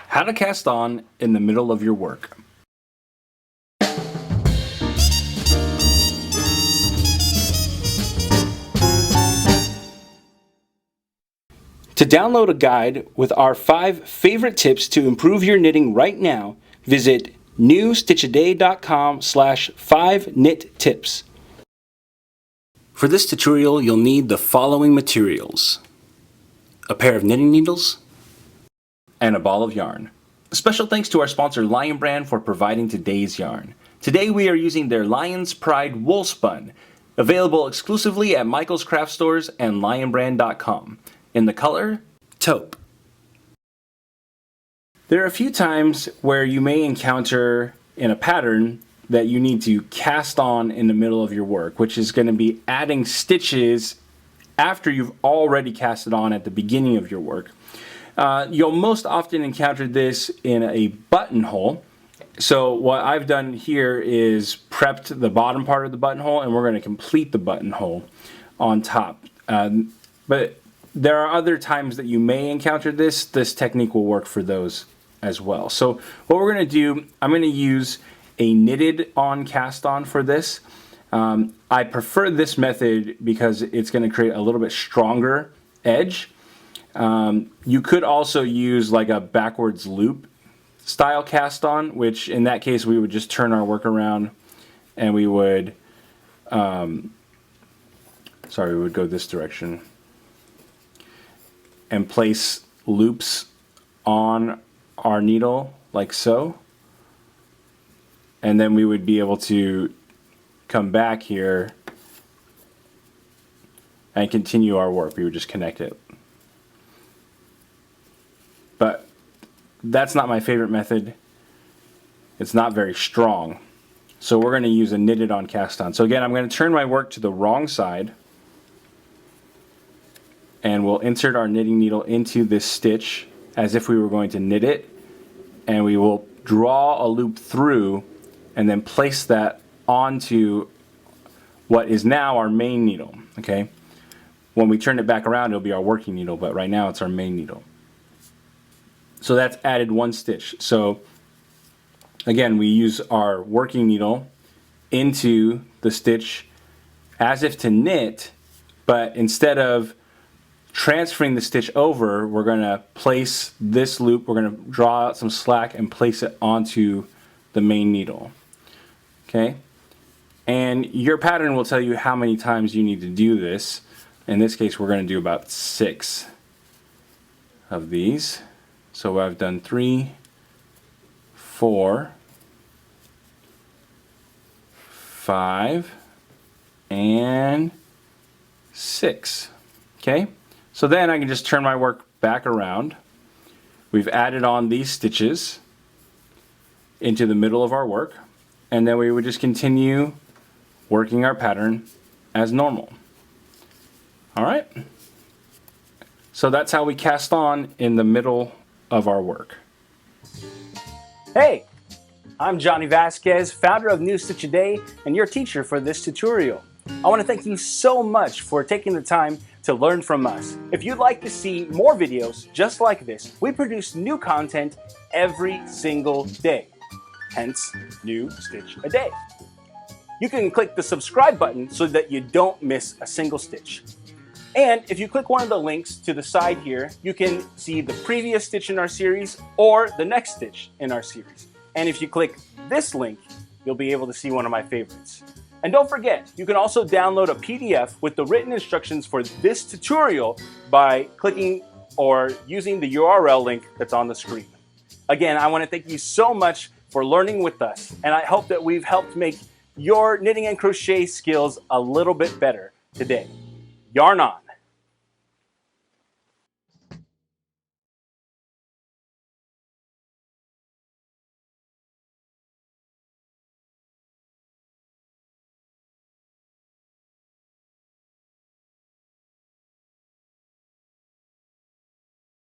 How to cast on in the middle of your work. To download a guide with our 5 favorite tips to improve your knitting right now, visit newstitchaday.com/5knittips. For this tutorial, you'll need the following materials: a pair of knitting needles, and a ball of yarn. Special thanks to our sponsor Lion Brand for providing today's yarn. Today we are using their Lion's Pride Woolspun, available exclusively at Michael's Craft Stores and lionbrand.com, in the color Taupe. There are a few times where you may encounter in a pattern that you need to cast on in the middle of your work, which is going to be adding stitches after you've already casted on at the beginning of your work. You'll most often encounter this in a buttonhole. So what I've done here is prepped the bottom part of the buttonhole, and we're going to complete the buttonhole on top. But there are other times that you may encounter this. This technique will work for those as well. So what we're going to do, I'm going to use a knitted on cast on for this. I prefer this method because it's going to create a little bit stronger edge. You could also use like a backwards loop style cast on, which in that case we would just turn our work around and we would we would go this direction and place loops on our needle like so, and then we would be able to come back here and continue our work. We would just connect it. But that's not my favorite method. It's not very strong. So we're going to use a knitted on cast on. So again, I'm going to turn my work to the wrong side, and we'll insert our knitting needle into this stitch as if we were going to knit it, and we will draw a loop through and then place that onto what is now our main needle. Okay? When we turn it back around, it'll be our working needle, but right now it's our main needle. So that's added one stitch. So again, we use our working needle into the stitch as if to knit, but instead of transferring the stitch over, we're going to place this loop, we're going to draw out some slack and place it onto the main needle. Okay? And your pattern will tell you how many times you need to do this. In this case, we're going to do about 6 of these. So I've done 3, 4, 5, and 6. Okay? So then I can just turn my work back around. We've added on these stitches into the middle of our work, and then we would just continue working our pattern as normal. Alright? So that's how we cast on in the middle of our work. Hey! I'm Johnny Vasquez, founder of New Stitch A Day and your teacher for this tutorial. I want to thank you so much for taking the time to learn from us. If you'd like to see more videos just like this, we produce new content every single day. Hence, New Stitch A Day. You can click the subscribe button so that you don't miss a single stitch. And if you click one of the links to the side here, you can see the previous stitch in our series or the next stitch in our series. And if you click this link, you'll be able to see one of my favorites. And don't forget, you can also download a PDF with the written instructions for this tutorial by clicking or using the URL link that's on the screen. Again, I want to thank you so much for learning with us, and I hope that we've helped make your knitting and crochet skills a little bit better today. Yarn on!